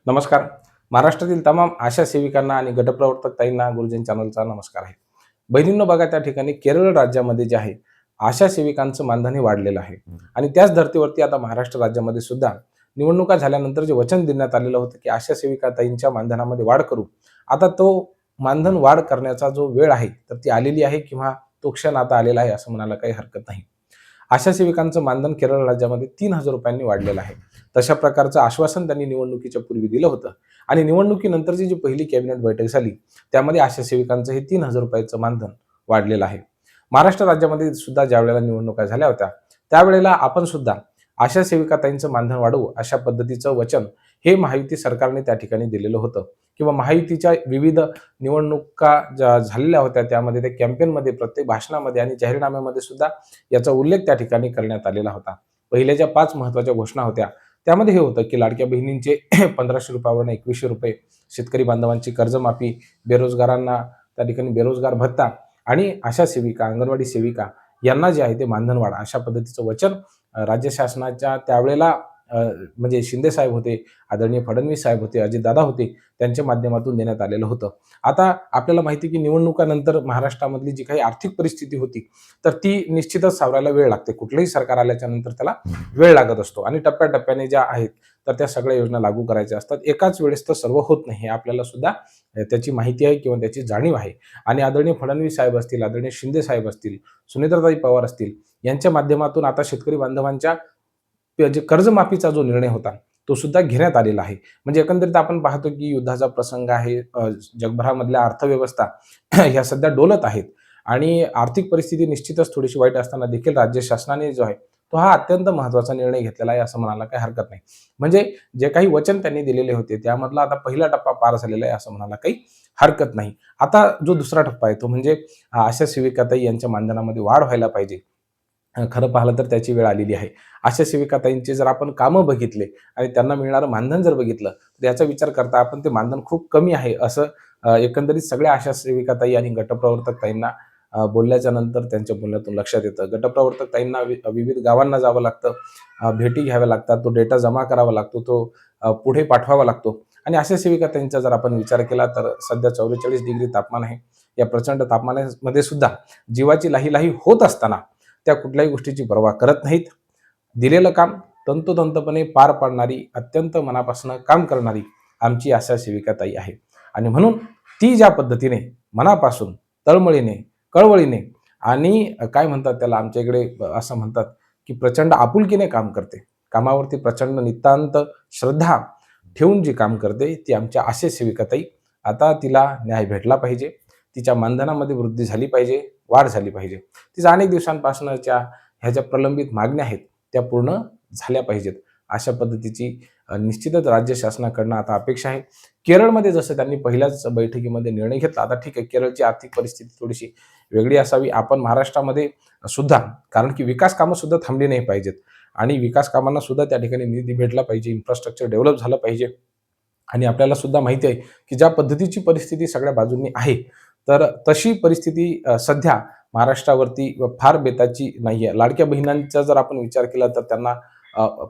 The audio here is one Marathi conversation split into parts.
नमस्कार. महाराष्ट्रातील तमाम आशा सेविकांना आणि गटप्रवर्तक ताईंना गुरुजन चॅनलचा नमस्कार आहे. बहिणींनो बघा त्या ठिकाणी केरळ राज्यामध्ये जे आहे आशा सेविकांचं मानधन हे वाढलेलं आहे आणि त्याच धर्तीवरती आता महाराष्ट्र राज्यामध्ये सुद्धा निवडणुका झाल्यानंतर जे वचन देण्यात आलेलं होतं की आशा सेविका ताईंच्या मानधनामध्ये वाढ करू. आता तो मानधन वाढ करण्याचा जो वेळ आहे तर ती आलेली आहे किंवा तो क्षण आता आलेला आहे असं म्हणायला काही हरकत नाही. आशा सेविकांचं मानधन केरळ राज्यामध्ये 3,000 रुपयांनी वाढलेलं आहे. तशा प्रकारचं आश्वासन त्यांनी निवडणुकीच्या पूर्वी दिलं होतं आणि निवडणुकीनंतरची जी पहिली कॅबिनेट बैठक झाली त्यामध्ये आशा सेविकांचं हे 3,000 रुपयाचं मानधन वाढलेलं आहे. महाराष्ट्र राज्यामध्ये सुद्धा ज्यावेळेला निवडणुका झाल्या होत्या त्यावेळेला आपण सुद्धा आशा सेविकाताईंचं मानधन वाढवू अशा पद्धतीचं वचन हे महायुती सरकारने त्या ठिकाणी दिलेलं होतं किंवा महायुतीच्या विविध निवडणुका ज्या झालेल्या होत्या त्यामध्ये त्या कॅम्पेनमध्ये प्रत्येक भाषणामध्ये आणि जाहीरनाम्यामध्ये सुद्धा याचा उल्लेख त्या ठिकाणी करण्यात आलेला होता. पहिल्या ज्या 5 महत्त्वाच्या घोषणा होत्या त्यामध्ये हे होतं की लाडक्या बहिणींचे 1,500 रुपयावरून 2,100 रुपये, शेतकरी बांधवांची कर्जमाफी, बेरोजगारांना त्या ठिकाणी बेरोजगार भत्ता आणि आशा सेविका, अंगणवाडी सेविका यांना जे आहे ते मानधन वाढ अशा पद्धतीचं वचन राज्य शासनाच्या त्यावेळेला म्हणजे शिंदे साहेब होते, आदरणीय फडणवीस साहेब होते, अजितदादा होते, त्यांच्या माध्यमातून देण्यात आलेलं होतं. आता आपल्याला माहिती आहे की निवडणुकानंतर महाराष्ट्रामधली जी काही आर्थिक परिस्थिती होती, तर ती निश्चितच सावरायला वेळ लागते. कुठलंही सरकार आल्याच्या नंतर त्याला वेळ लागत असतो आणि टप्प्याटप्प्याने ज्या आहेत, तर त्या सगळ्या योजना लागू करायच्या असतात. एकाच वेळेस तर सर्व होत नाही, हे आपल्याला सुद्धा त्याची माहिती आहे किंवा त्याची जाणीव आहे आणि आदरणीय फडणवीस साहेब असतील, आदरणीय शिंदे साहेब असतील, सुनेत्राताई पवार असतील, यांच्या माध्यमातून आता शेतकरी बांधवांच्या जे कर्जमाफीचा जो निर्णय होता तो सुद्धा घेण्यात आलेला आहे. म्हणजे एकंदरीत आपण पाहतो की युद्धाचा प्रसंग आहे, जगभरामधल्या अर्थव्यवस्था ह्या सध्या डोलत आहेत आणि आर्थिक परिस्थिती निश्चितच थोडीशी वाईट असताना देखील राज्य शासनाने जो आहे तो हा अत्यंत महत्त्वाचा निर्णय घेतलेला आहे असं म्हणायला काही हरकत नाही. म्हणजे जे काही वचन त्यांनी दिलेले होते त्यामधला आता पहिला टप्पा पार झालेला आहे असं म्हणायला काही हरकत नाही. आता जो दुसरा टप्पा आहे तो म्हणजे आशा सेविकाताई यांच्या मानधनामध्ये वाढ व्हायला पाहिजे. खरं पाहिलं तर त्याची वेळ आलेली आहे. आशा सेविकाताईंचे जर आपण कामं बघितले आणि त्यांना मिळणारं मानधन जर बघितलं, तर याचा विचार करता आपण ते मानधन खूप कमी आहे असं एकंदरीत सगळ्या आशा सेविकाताई आणि गटप्रवर्तक ताईंना बोलल्याच्या नंतर त्यांच्या बोलण्यातून लक्षात येतं. गटप्रवर्तक ताईंना विविध गावांना जावं लागतं, भेटी घ्याव्या लागतात, तो डेटा जमा करावा लागतो, तो पुढे पाठवावा लागतो आणि आशा सेविकाताईंचा जर आपण विचार केला तर सध्या 44 डिग्री तापमान आहे. या प्रचंड तापमानामध्ये सुद्धा जीवाची लाही-लाही होत असताना त्या कुठल्याही गोष्टीची पर्वा करत नाहीत. दिलेलं काम तंतोतंतपणे पार पाडणारी, अत्यंत मनापासून काम करणारी आमची आशा सेविकाताई आहे आणि म्हणून ती ज्या पद्धतीने मनापासून, तळमळीने, कळवळीने आणि काय म्हणतात त्याला आमच्या इकडे असं म्हणतात, की प्रचंड आपुलकीने काम करते. कामावरती प्रचंड नितांत श्रद्धा ठेवून जी काम करते, ती आमच्या आशा सेविकाताई. आता तिला न्याय भेटला पाहिजे. तिच्या मानधनामध्ये वृद्धी झाली पाहिजे, वाढ झाली पाहिजे. तिच्या अनेक दिवसांपासूनच्या ह्या ज्या प्रलंबित मागण्या आहेत, त्या पूर्ण झाल्या पाहिजेत. अशा पद्धतीची निश्चितच राज्य शासनाकडनं आता अपेक्षा आहे. केरळमध्ये जसं त्यांनी पहिल्याच बैठकीमध्ये निर्णय घेतला, आता ठीक आहे केरळची आर्थिक परिस्थिती थोडीशी वेगळी असावी. आपण महाराष्ट्रामध्ये सुद्धा कारण की विकास कामं सुद्धा थांबली नाही पाहिजेत आणि विकास कामांना सुद्धा त्या ठिकाणी निधी भेटला पाहिजे, इन्फ्रास्ट्रक्चर डेव्हलप झालं पाहिजे आणि आपल्याला सुद्धा माहिती आहे, की ज्या पद्धतीची परिस्थिती सगळ्या बाजूंनी आहे, तर तशी परिस्थिती सध्या महाराष्ट्रावरती फार बेताची नाही आहे. लाडक्या बहिणांचा जर आपण विचार केला तर त्यांना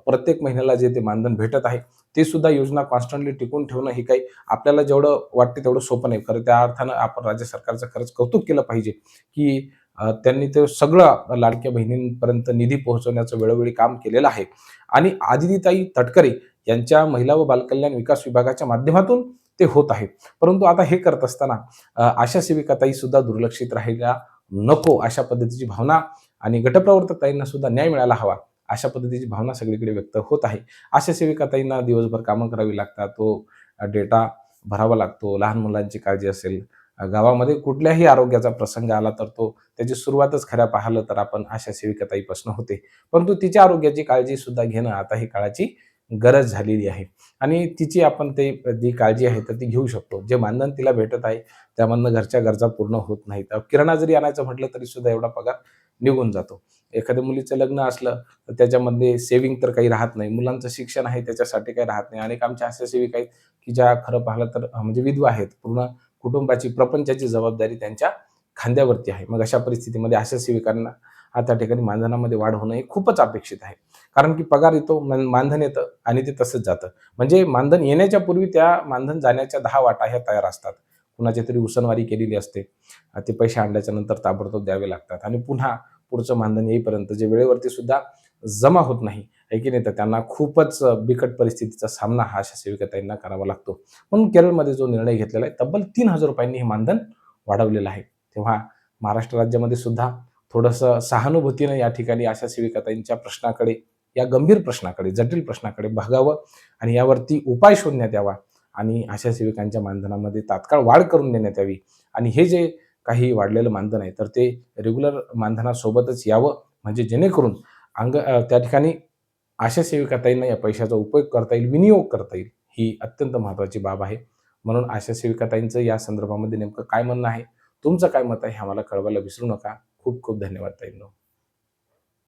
प्रत्येक महिन्याला जे ते मानधन भेटत आहे, ते सुद्धा योजना कॉन्स्टंटली टिकवून ठेवणं हे काही आपल्याला जेवढं वाटते तेवढं सोपं नाही. खरं त्या अर्थानं आपण राज्य सरकारचं खरंच कौतुक केलं पाहिजे, की त्यांनी ते सगळं लाडक्या बहिणींपर्यंत निधी पोहोचवण्याचं वेळोवेळी काम केलेलं आहे आणि आदितीताई तटकरे यांच्या महिला व बालकल्याण विकास विभागाच्या माध्यमातून ते होत आहे. परंतु आता हे करत असताना आशा सेविकाताई सुद्धा दुर्लक्षित राहायला नको अशा पद्धतीची भावना आणि गटप्रवर्तक ताईंना सुद्धा न्याय मिळायला हवा अशा पद्धतीची भावना सगळीकडे व्यक्त होत आहे. आशा सेविकाताईंना दिवसभर कामं करावी लागतात, तो डेटा भरावा लागतो, लहान मुलांची काळजी असेल, गावामध्ये कुठल्याही आरोग्याचा प्रसंग आला तर तो त्याची सुरुवातच खऱ्या पाहिलं तर आपण आशा सेविकाताईपासून होते. परंतु तिच्या आरोग्याची काळजी सुद्धा घेणं आता ही काळाची गरज झालेली आहे आणि तिची आपण ते जी काळजी आहे तर ती घेऊ शकतो. जे मानधन तिला भेटत आहे त्यामधनं घरच्या गरजा पूर्ण होत नाहीत. किराणा जरी आणायचं म्हटलं तरी सुद्धा एवढा पगार निघून जातो. एखाद्या मुलीचं लग्न असलं तर त्याच्यामध्ये सेव्हिंग तर काही राहत नाही. मुलांचं शिक्षण आहे त्याच्यासाठी काही राहत नाही. अनेक आमच्या अशा सेविका आहेत की ज्या खरं पाहिलं तर म्हणजे विधवा आहेत. पूर्ण कुटुंबाची, प्रपंचाची जबाबदारी त्यांच्या खांद्यावरती आहे. मग अशा परिस्थितीमध्ये अशा सेविकांना त्या ठिकाणी मानधनामध्ये वाढ होणं हे खूपच अपेक्षित आहे. कारण की पगार येतो, मानधन येतं आणि ते तसंच जातं. म्हणजे मानधन येण्याच्या पूर्वी त्या मानधन जाण्याच्या 10 वाटा ह्या तयार असतात. कुणाची तरी उसनवारी केलेली असते. ते पैसे आणल्याच्या नंतर ताबडतोब द्यावे लागतात आणि पुन्हा पुढचं मानधन येईपर्यंत जे वेळेवरती सुद्धा जमा होत नाही, आहे की नाही, तर त्यांना खूपच बिकट परिस्थितीचा सामना हा आशा सेविकाताईंना करावा लागतो. म्हणून केरळमध्ये जो निर्णय घेतलेला आहे, तब्बल 3,000 रुपयांनी हे मानधन वाढवलेलं आहे. तेव्हा महाराष्ट्र राज्यामध्ये सुद्धा थोडंसं सहानुभूतीनं या ठिकाणी आशा सेविकाताईंच्या प्रश्नाकडे, या गंभीर प्रश्नाकडे, जटिल प्रश्नाकडे बघावं आणि यावरती उपाय शोधण्यात यावा आणि आशा सेविकांच्या मानधनामध्ये तात्काळ वाढ करून देण्यात यावी आणि हे जे काही वाढलेलं मानधन आहे, तर ते रेग्युलर मानधनासोबतच यावं, म्हणजे जेणेकरून त्या ठिकाणी आशा सेविकाताईंना या पैशाचा उपयोग करता येईल, विनियोग करता येईल. ही अत्यंत महत्त्वाची बाब आहे. म्हणून आशा सेविकाताईंचं या संदर्भामध्ये नेमकं काय म्हणणं आहे, तुमचं काय मत आहे, हे आम्हाला कळवायला विसरू नका. खूप खूप धन्यवाद ताईंनो.